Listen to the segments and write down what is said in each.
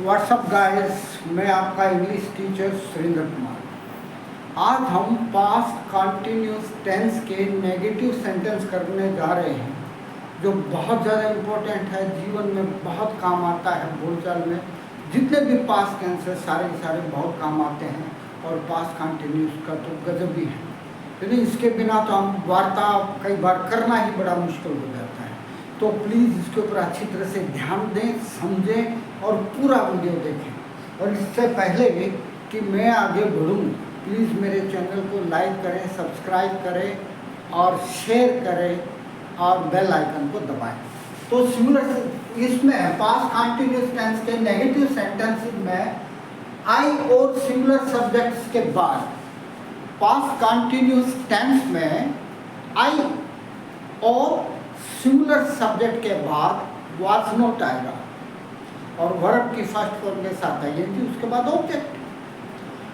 WhatsApp guys, मैं आपका English teacher Surendra Kumar. आज हम पास्ट कंटिन्यूस टेंस के नेगेटिव सेंटेंस करने जा रहे हैं, जो बहुत ज़्यादा इम्पोर्टेंट है, जीवन में बहुत काम आता है। बोलचाल में जितने भी पास्ट टेंस है सारे बहुत काम आते हैं, और पास्ट कंटिन्यूस का तो गजब ही है। लेकिन इसके बिना तो हम वार्ता कई बार करना ही बड़ा मुश्किल हो जाता है। तो प्लीज़ इसके ऊपर अच्छी तरह से ध्यान दें, समझें और पूरा वीडियो देखें। और इससे पहले कि मैं आगे बढ़ूं, प्लीज़ मेरे चैनल को लाइक करें, सब्सक्राइब करें और शेयर करें और बेल आइकन को दबाएं। तो सिमिलर इसमें पास्ट कंटिन्यूस टेंस के नेगेटिव सेंटेंसेस में आई और सिमिलर सब्जेक्ट्स के बाद पास्ट कंटिन्यूस टेंस में आई और सिमिलर सब्जेक्ट के बाद वाज नॉट आएगा, और वर्ब की फर्स्ट फॉर्म के साथ आएगी, उसके बाद ऑब्जेक्ट।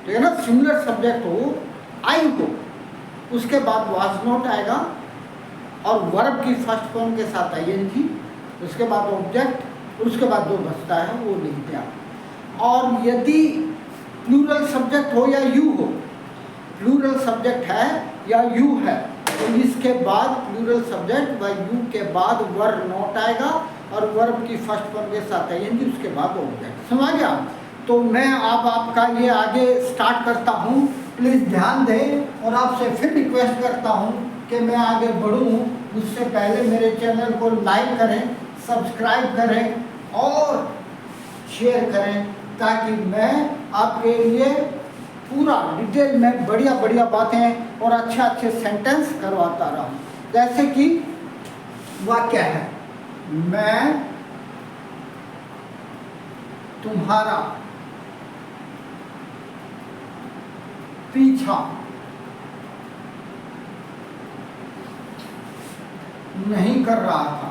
ठीक है ना। सिमिलर सब्जेक्ट हो, आई हो, उसके बाद वाज नॉट आएगा, और वर्ब की फर्स्ट फॉर्म के साथ आएगी, उसके बाद ऑब्जेक्ट, उसके बाद जो बचता है वो लिख दिया। और यदि प्लूरल सब्जेक्ट हो या यू हो, प्लूरल सब्जेक्ट है या यू है, तो इसके बाद प्लूरल सब्जेक्ट व यू के बाद वर्ब नॉट आएगा, और वर्ब की फर्स्ट फॉर्म के साथ आएंगे, उसके बाद ऑब्जेक्ट। समझ गया। तो मैं अब आपका ये आगे स्टार्ट करता हूँ, प्लीज़ ध्यान दें, और आपसे फिर रिक्वेस्ट करता हूँ कि मैं आगे बढ़ूँ उससे पहले मेरे चैनल को लाइक करें, सब्सक्राइब करें और शेयर करें, ताकि मैं आपके लिए पूरा डिटेल में बढ़िया बातें और अच्छे सेंटेंस करवाता रहूं। जैसे कि वाक्य है, मैं तुम्हारा पीछा नहीं कर रहा था।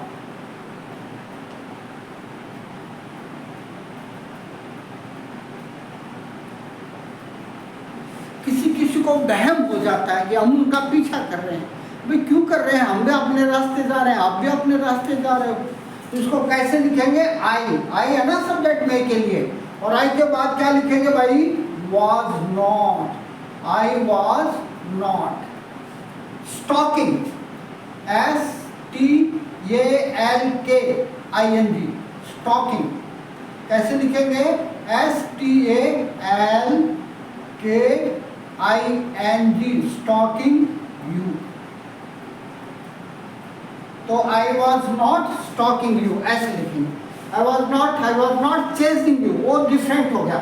किसी को वहम हो जाता है कि हम उनका पीछा कर रहे हैं। भाई क्यों कर रहे हैं? हम भी अपने रास्ते जा रहे हैं, आप भी अपने रास्ते जा रहे हो। इसको कैसे लिखेंगे? आई है ना सब्जेक्ट में के लिए, और आई के बाद क्या लिखेंगे भाई? was not, I was not। Stalking, STALKING, stalking कैसे लिखेंगे? STALKING, stalking you. तो I was not stalking you ऐसे लिखेंगे। I was not chasing you, वो डिफरेंट हो गया।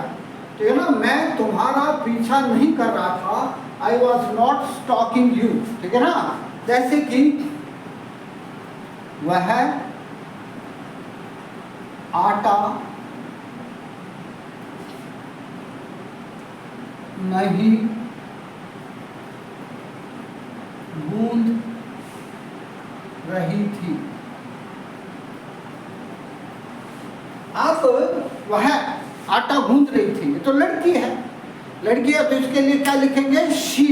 ठीक है ना। मैं तुम्हारा पीछा नहीं कर रहा था, I was not stalking you. ठीक है ना। जैसे कि वह आटा नहीं गूंद रही थी। आप वह आटा गूंद रही थी, तो लड़की है, तो इसके लिए क्या लिखेंगे? शी,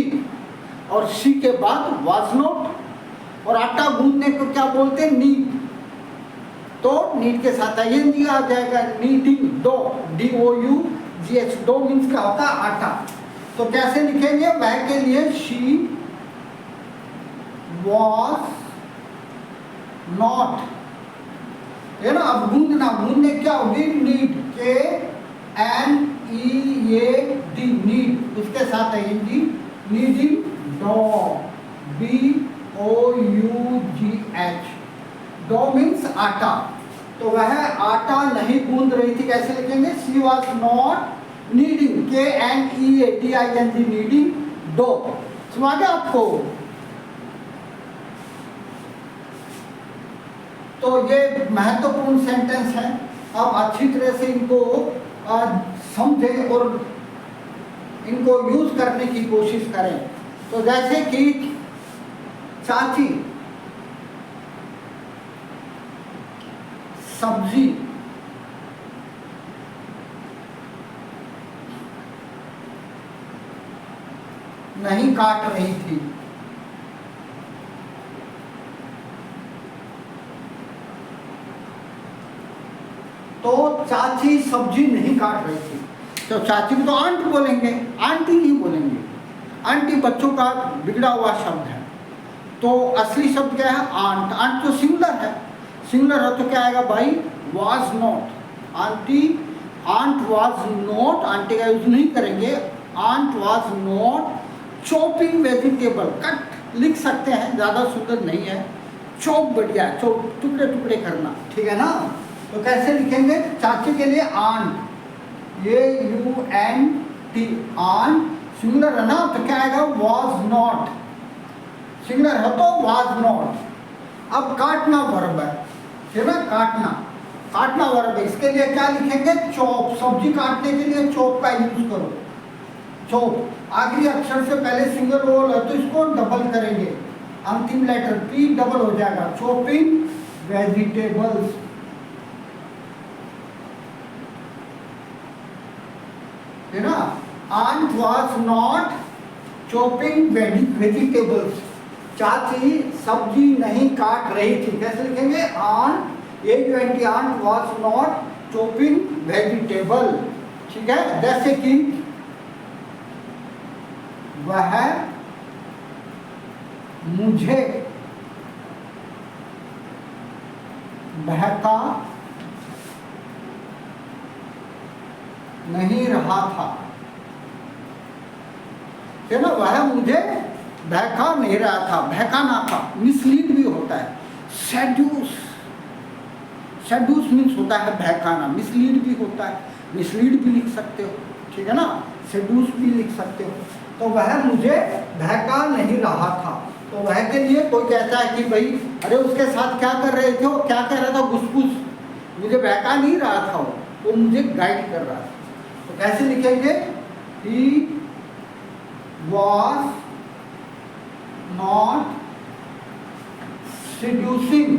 और शी के बाद वाज नॉट, और आटा गूंदने को क्या बोलते हैं? नीड। तो नीड के साथ आईएनजी आ जाएगा, kneading, dough, DOUGH। Dough means क्या होता है? आटा। तो कैसे लिखेंगे? वह के लिए शी was not, है ना। अब गूंदने क्या होगी? नीड, KNEAD, नीड, उसके साथ आएंगी नीडिंग, डॉग, DOUGH। डॉ मीन्स आटा। तो वह आटा नहीं गूंद रही थी, कैसे लिखेंगे? She was not kneading, KNEADING, kneading dough. समझ गया आपको? तो ये महत्वपूर्ण सेंटेंस है। आप अच्छी तरह से इनको समझें और इनको यूज करने की कोशिश करें। तो जैसे कि चाची सब्जी नहीं काट रही थी। तो चाची सब्जी नहीं काट रही थी, तो चाची को तो आंट बोलेंगे, आंटी नहीं बोलेंगे। आंटी बच्चों का बिगड़ा हुआ शब्द है, तो असली शब्द क्या है? आंट। आंट तो सिंगुलर है, सिंगुलर है तो क्या आएगा भाई? Was not. Aunty, aunt was not, aunty का यूज नहीं करेंगे। Aunt was not chopping vegetable, cut लिख सकते हैं, ज़्यादा सुंदर नहीं है। चॉप बढ़िया है, चॉप टुकड़े टुकड़े करना, ठीक है ना? तो कैसे लिखेंगे? चाची के लिए आंट, AUNT, आंट सिंगुलर है ना, तो क्या आएगा? Was not. सिंगुलर है तो वाज नॉट। अब काटना वर्ब है, ठीक है? काटना, काटना वर्ब है, इसके लिए क्या लिखेंगे? चॉप। सब्जी काटने के लिए चॉप का यूज करो, चॉप। आखिरी अक्षर से पहले सिंगल रोल है तो इसको डबल करेंगे, अंतिम लेटर P डबल हो जाएगा। चॉपिंग वेजिटेबल्स, है ना? Aunt was not chopping vegetables, चाची सब्जी नहीं काट रही थी। कैसे लिखेंगे? Aunt, AUNT, aunt was not chopping vegetable, ठीक है? जैसे कि वह मुझे बहका नहीं रहा था, है ना? वह मुझे बहका नहीं रहा था, बहकाना था, मिसलीड भी होता है। सेड्यूस, सेड्यूस मीन्स होता है बहकाना, मिसलीड भी होता है, मिसलीड भी लिख सकते हो, ठीक है ना? सेड्यूस भी लिख सकते हो। तो वह मुझे बहका नहीं रहा था, तो वह के लिए कोई कहता है कि भाई अरे उसके साथ क्या कर रहे थे, वो क्या कह रहा था? घुसपुस, मुझे बहका नहीं रहा था, वो मुझे गाइड कर रहा था। तो कैसे लिखेंगे? He was not seducing,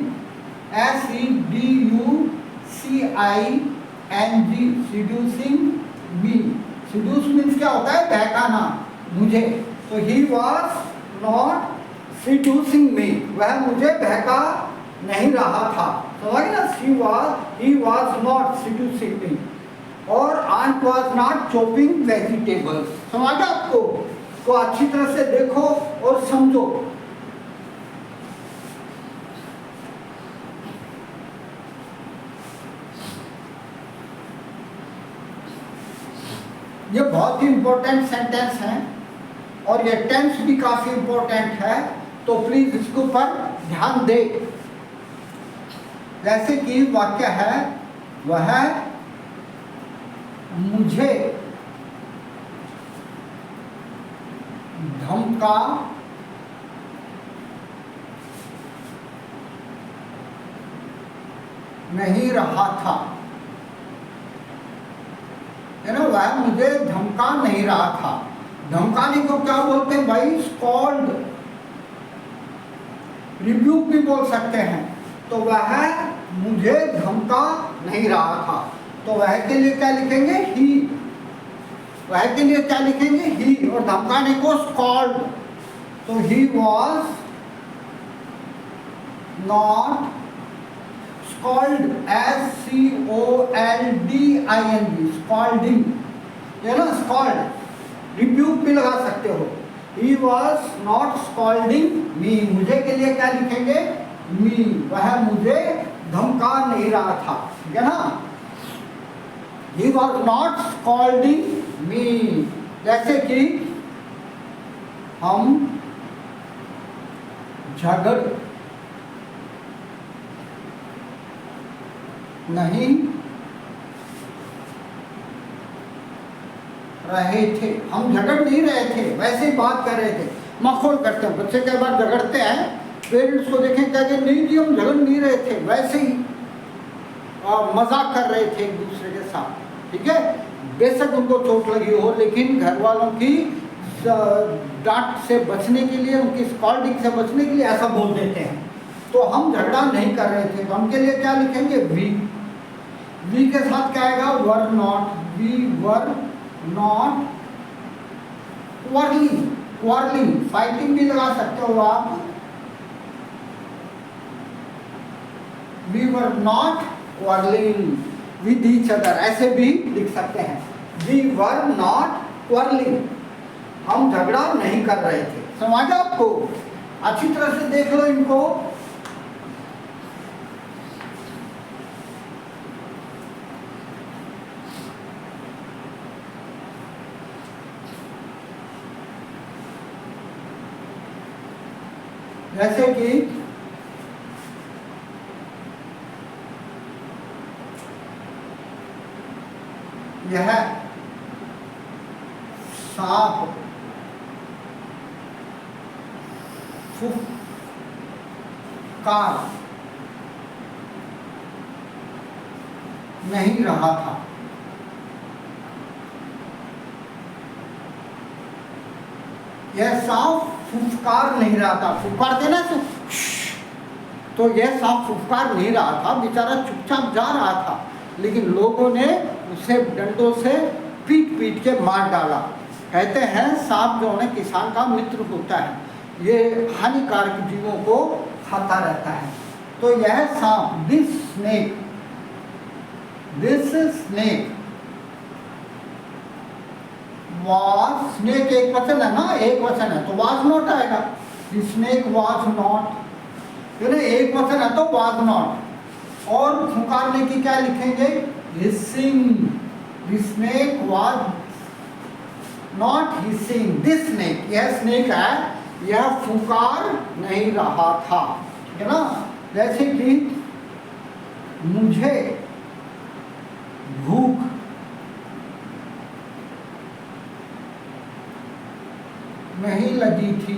SEDUCING, seducing me। seduce means क्या होता है? बहकाना मुझे। तो he was not seducing me, वह मुझे बहका नहीं रहा था, समझ ना? he was not seducing me। और aunt was not chopping vegetables, समझ आपको? तो अच्छी तरह से देखो और समझो। ये बहुत ही इंपॉर्टेंट सेंटेंस है और ये टेंस भी काफी इंपॉर्टेंट है, तो प्लीज इसके ऊपर ध्यान दे। जैसे कि वाक्य है, वह मुझे धमका नहीं रहा था, है ना? वह मुझे धमका नहीं रहा था। धमकाने को क्या बोलते हैं भाई? स्कॉल्ड, रिब्यूक भी बोल सकते हैं। तो वह मुझे धमका नहीं रहा था, तो वह के लिए क्या लिखेंगे? ही। वह के लिए क्या लिखेंगे? ही। और धमकाने को स्कॉल्ड, तो he was not scold, SCOLDING, scolding, है ना? स्कॉल्ड, रिब्यूक भी लगा सकते हो। ही वॉज नॉट स्कॉल्डिंग मी, मुझे के लिए क्या लिखेंगे? मी। वह मुझे धमका नहीं रहा था, ठीक है ना? He was not scolding me। जैसे कि हम झगड़ नहीं रहे थे, हम झगड़ नहीं रहे थे, वैसे ही बात कर रहे थे। मखौल करते हैं, बच्चे कई बार झगड़ते हैं, पेरेंट्स को देखें क्या कि नहीं जी हम झगड़ नहीं रहे थे, वैसे ही मजाक कर रहे थे एक दूसरे के साथ, ठीक है? बेशक उनको चोट लगी हो, लेकिन घर वालों की डांट से बचने के लिए, उनकी स्कॉल्डिंग से बचने के लिए ऐसा बोल देते हैं। तो हम झगड़ा नहीं कर रहे थे, तो हम के लिए क्या लिखेंगे? वी। वी के साथ क्या आएगा? Were not, we were not quarrelling, quarrelling, fighting भी लगा सकते हो आप। We were not quarrelling, with each other, ऐसे भी लिख सकते हैं। वी वर नॉट क्वारलिंग, हम झगड़ा नहीं कर रहे थे। समझ आपको? अच्छी तरह से देख लो इनको। जैसे कि यह सांप फुफकार नहीं रहा था। यह सांप फुफकार नहीं रहा था। फुफकार देना तो यह सांप फुफकार नहीं रहा था, बेचारा चुपचाप जा रहा था, लेकिन लोगों ने उसे डंडों से पीट पीट के मार डाला। कहते हैं सांप जो है किसान का मित्र होता है, ये हानिकारक जीवों को खाता रहता है। तो यह सांप, दिस स्नेक वाज, स्नेक एक वचन है ना, एक वचन है तो वाज नॉट आएगा। स्नेक वाज नॉट, एक वचन है तो वाज नॉट। और फुकारने की क्या लिखेंगे? Hissing. The snake was not hissing. This snake, यह स्नेक है, यह फुकार नहीं रहा था। ठीक है ना? जैसे कि मुझे भूख नहीं लगी थी।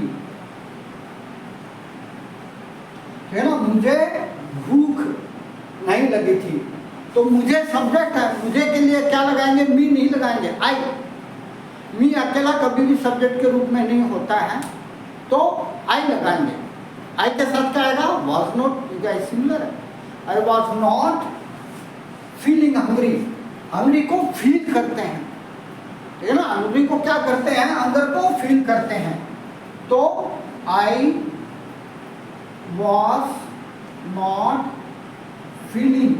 है ना? मुझे भूख नहीं लगी थी। तो मुझे सब्जेक्ट है, मुझे के लिए क्या लगाएंगे? मी नहीं लगाएंगे, आई। मी अकेला कभी भी सब्जेक्ट के रूप में नहीं होता है, तो आई लगाएंगे। आई के साथ क्या आएगा? वॉज नॉट, सिमिलर है। आई was not feeling hungry. Hungry को फील करते हैं, ठीक है ना? हंग्री को क्या करते हैं? अंदर को फील करते हैं। तो I was not feeling,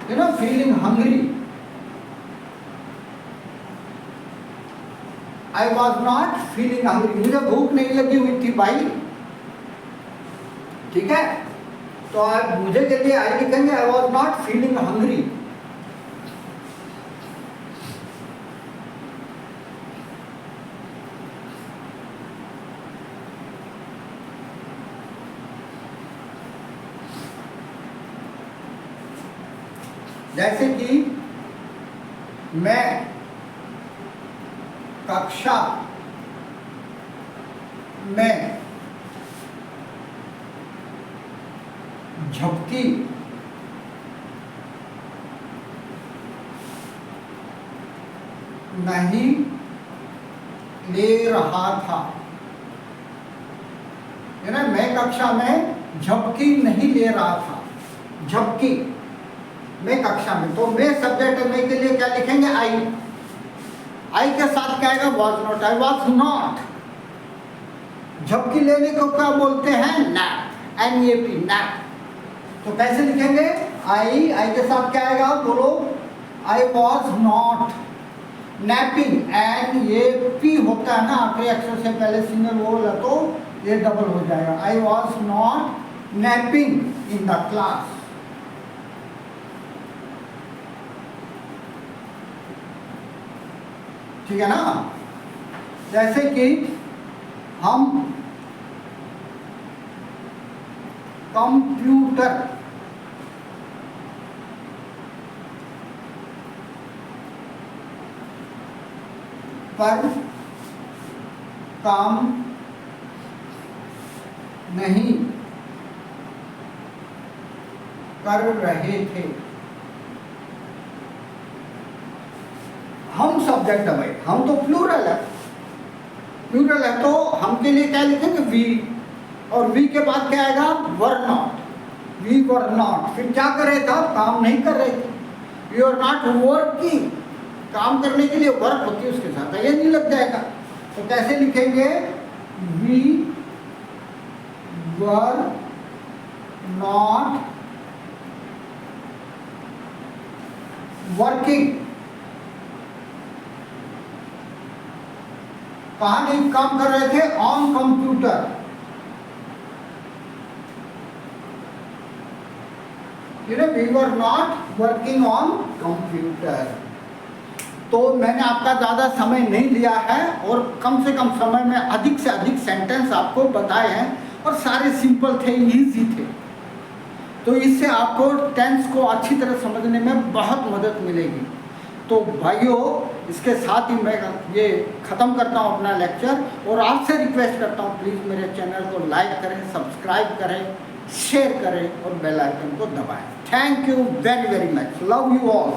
you know, feeling hungry. I was not feeling hungry. मुझे भूख नहीं लगी हुई थी भाई। ठीक है? तो आप मुझे के लिए आई लिखेंगे, I was not feeling hungry. जैसे कि मैं कक्षा में झपकी नहीं ले रहा था। है ना? मैं कक्षा में झपकी नहीं ले रहा था। झपकी मैं कक्षा में, तो मैं सब्जेक्ट है, मैं के लिए क्या लिखेंगे? आई। आई के साथ क्या आएगा? Was not. I was not. झपकी लेने को क्या बोलते हैं? Nap, NAP, nap. तो कैसे लिखेंगे? आई, आई के साथ क्या आएगा? बोलो। आई वॉज नॉट नैपिंग, NAP होता है ना, आखिरी अक्षर से पहले सिंगल वोवल है तो ये डबल हो जाएगा। आई was not napping in the class. ठीक है ना? जैसे कि हम कंप्यूटर पर काम नहीं कर रहे थे। हम सब्जेक्ट है भाई, हम तो प्लूरल है। प्लूरल है तो हम के लिए क्या लिखेंगे? वी। और वी के बाद क्या आएगा? Were not. We were not. फिर क्या कर रहे थे? काम नहीं कर रहे थे। You are not working. काम करने के लिए वर्क होती है उसके साथ, ये नहीं लग जाएगा। तो कैसे लिखेंगे? वी वर नॉट वर्किंग, कहाँ नहीं काम कर रहे थे, on computer. We were not working on computer. तो मैंने आपका ज़्यादा समय नहीं लिया है और कम से कम समय में अधिक से अधिक सेंटेंस आपको बताए हैं और सारे सिंपल थे, इजी थे। तो इससे आपको टेंस को अच्छी तरह समझने में बहुत मदद मिलेगी। तो भाइयों, इसके साथ ही मैं ये ख़त्म करता हूँ अपना लेक्चर और आपसे रिक्वेस्ट करता हूँ प्लीज़ मेरे चैनल को लाइक करें, सब्सक्राइब करें, शेयर करें और बेल आइकन को दबाएं। Thank you very very much. Love you all.